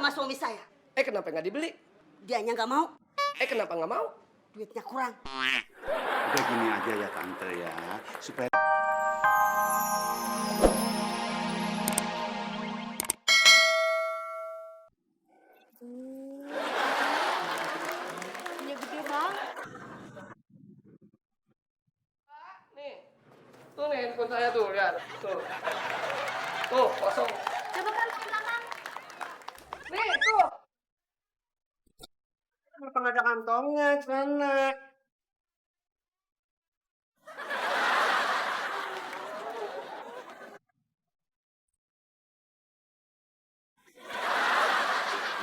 sama suami saya. Kenapa nggak dibeli? Dianya nggak mau. Kenapa nggak mau? Duitnya kurang. Udah gini aja ya tante ya, supaya Punya gede banget. Nih, tuh nih handphone saya tuh, lihat. Tuh, kosong. Coba kan ke belakang. Nih, tuh. Kenapa nggak ada kantongnya, sana?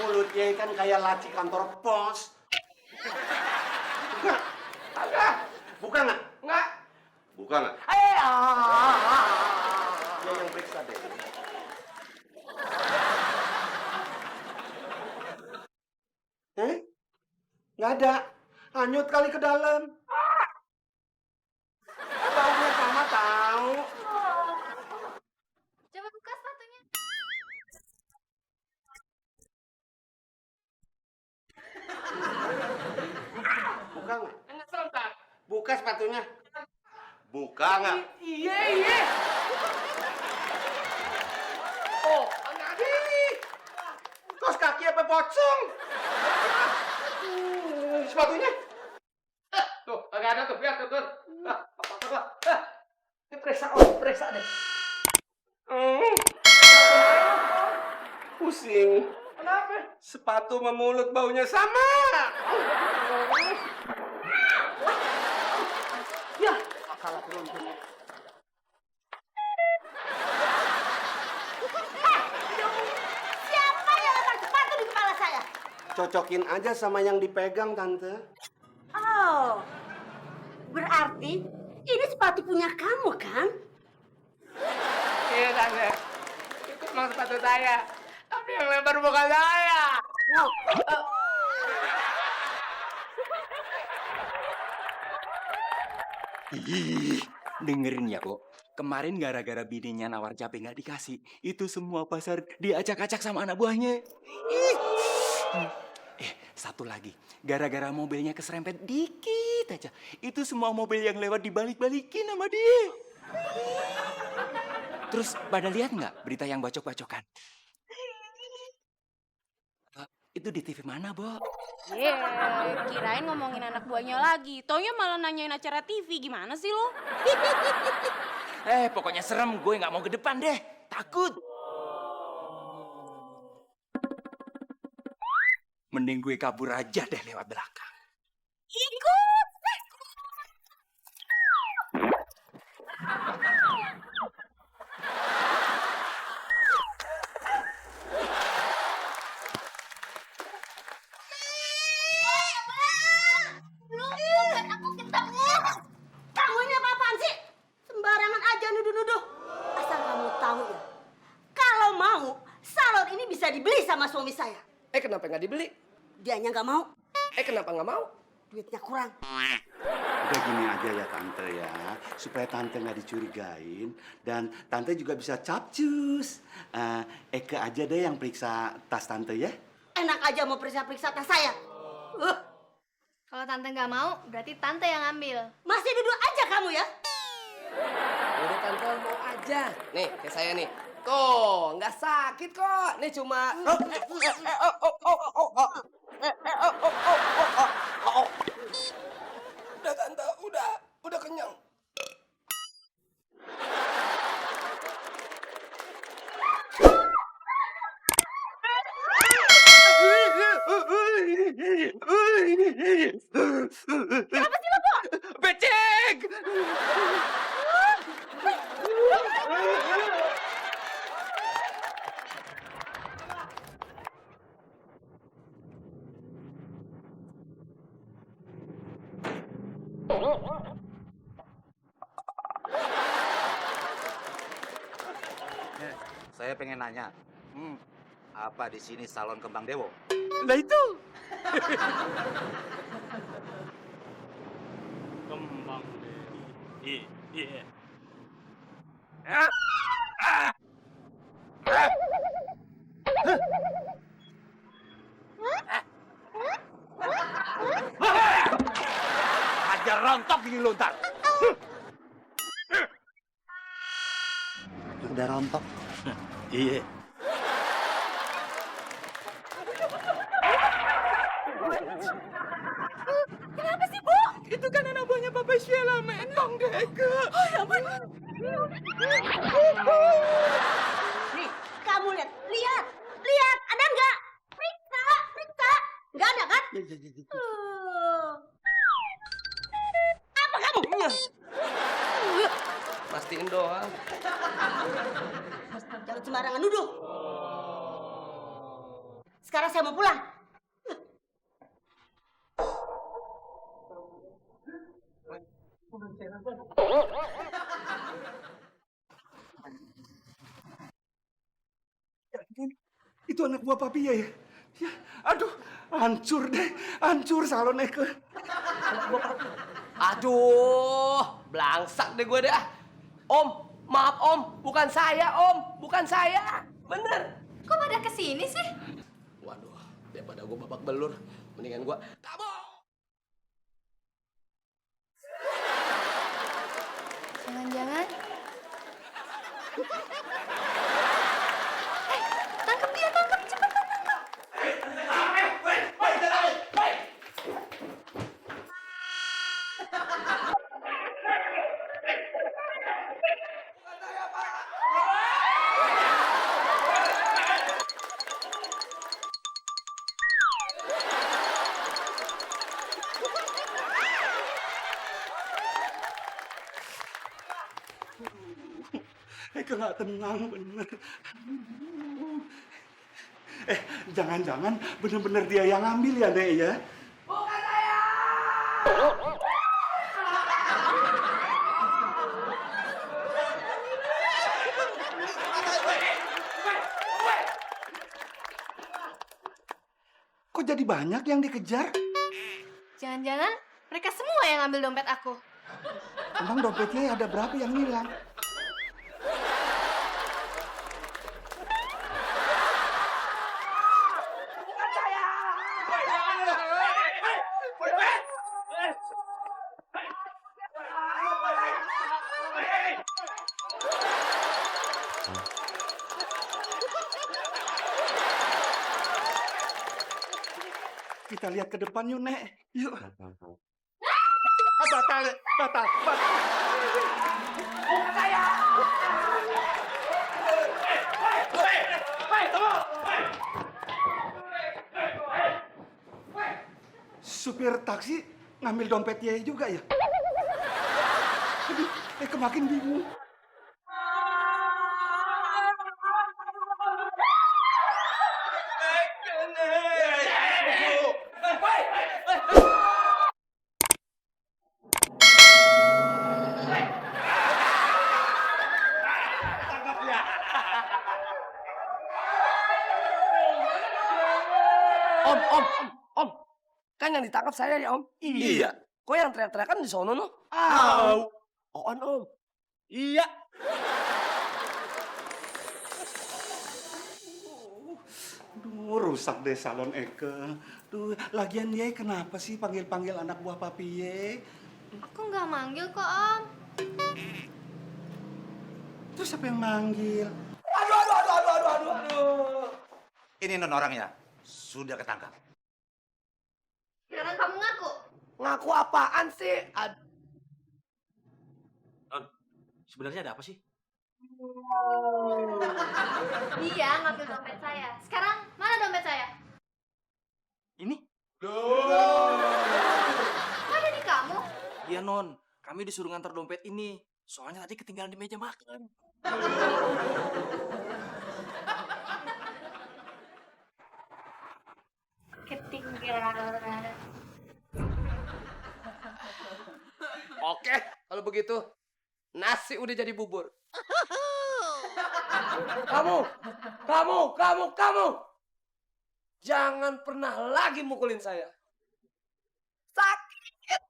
mulutnya kan kayak laci kantor pos. Buka, Agak, buka nggak? nggak. Buka nggak? Dia yang periksa deh. Nggak ada. Hanyut kali ke dalam. Baunya sama tahu. Coba buka sepatunya. Buka nggak? Enggak sebentar. Buka sepatunya. Buka nggak? Iya. Oh, nggak ada ini. Terus kaki apa pocong? Sepatunya? Tuh, nggak ada tuh, lihat tuh. Apa? Ini periksa deh. Pusing. Kenapa? Sepatu sama mulut baunya sama. Ya, salah beruntung. Siapa yang letak sepatu di kepala saya? Cocokin aja sama yang dipegang, Tante. Oh, berarti ini sepatu punya kamu kan? Iya, Tante. Itu emang sepatu saya. Tapi yang lebar bukan saya. Ih, dengerin ya kok. Kemarin gara-gara bininya nawar cabai nggak dikasih, itu semua pasar diacak-acak sama anak buahnya. Ih. Satu lagi, gara-gara mobilnya keserempet dikit aja, itu semua mobil yang lewat dibalik-balikin sama dia. Terus pada lihat nggak berita yang bacok-bacokan? Itu di TV mana, Bo? Kirain ngomongin anak buahnya lagi. Taunya malah nanyain acara TV. Gimana sih lo? Pokoknya serem, gue nggak mau ke depan deh. Takut. Mending gue kabur aja deh lewat belakang. Ikut! Kamu ini apa-apaan sih? Sembarangan aja nuduh-nuduh. Asal kamu tahu ya, kalau mau, salon ini bisa dibeli sama suami saya. Kenapa nggak dibeli? Dianya nggak mau. Kenapa nggak mau? Duitnya kurang. Udah gini aja ya Tante ya, supaya Tante nggak dicurigain dan Tante juga bisa capcus. Eke aja deh yang periksa tas Tante ya. Enak aja mau periksa-periksa tas saya. Kalau tante nggak mau, berarti tante yang ambil. Masih duduk aja kamu ya. Udah Tante mau aja. Nih, kayak saya nih. Tuh, nggak sakit kok. Nih cuma... Udah Tante, udah kenyang. Kenapa sih lo, Bo? Becek! Saya pengen nanya, apa di sini salon kembang dewo? Nah itu. Kembang Iya. aja rontok gini lu ntar. Udah rontok. Iya. Kenapa sih, Bu? Itu kan anak buahnya Papa Sheila, menong deh, Eke. Oh, ya ampun. Nih, kamu lihat, lihat, ada nggak? Periksa, nggak ada kan? Apa kamu? Pastiin doang. Jangan sembarangan nuduh. Sekarang saya mau pulang. Itu anak buah papi ya? Ya, aduh, hancur salon Eke. Aduh, belangsak deh gue dah. Om, maaf Om, bukan saya Om, bukan saya. Bener. Kok pada kesini sih? Waduh, daripada gue babak belur, mendingan gue kabur. Jangan-jangan. Tangkap dia, tangkap. Cepetan tangkap. Eke nggak tenang bener. Jangan-jangan bener-bener dia yang ngambil ya, Nek ya? Bukan saya. Kok jadi banyak yang dikejar? Jangan-jangan mereka semua yang ngambil dompet aku. Emang dompetnya ada berapa yang hilang? Kita lihat ke depan yuk, Nek. Yuk. Batal. Supir taksi ngambil dompet Ye juga ya? Aduh, makin bingung. Om. Kan yang ditangkap saya ya, Om. Iya. Kok yang teriak-teriakan di sono, no? Au. Om. Iya. Duh, rusak deh salon Eke. Duh, lagian Ye kenapa sih panggil-panggil anak buah papi Ye? Aku nggak manggil kok, Om. Terus siapa yang manggil? Aduh. Ini non orangnya sudah ketangkap. Sekarang kamu ngaku. Ngaku apaan sih? Sebenarnya ada apa sih? Dia ngambil dompet saya. Sekarang mana dompet saya? Ini? Kok ada di kamu? Iya, Non. Kami disuruh ngantar dompet ini. Soalnya tadi ketinggalan di meja makan. Ketinggalan. Oke, kalau begitu nasi udah jadi bubur. Kamu. Jangan pernah lagi mukulin saya. Sakit.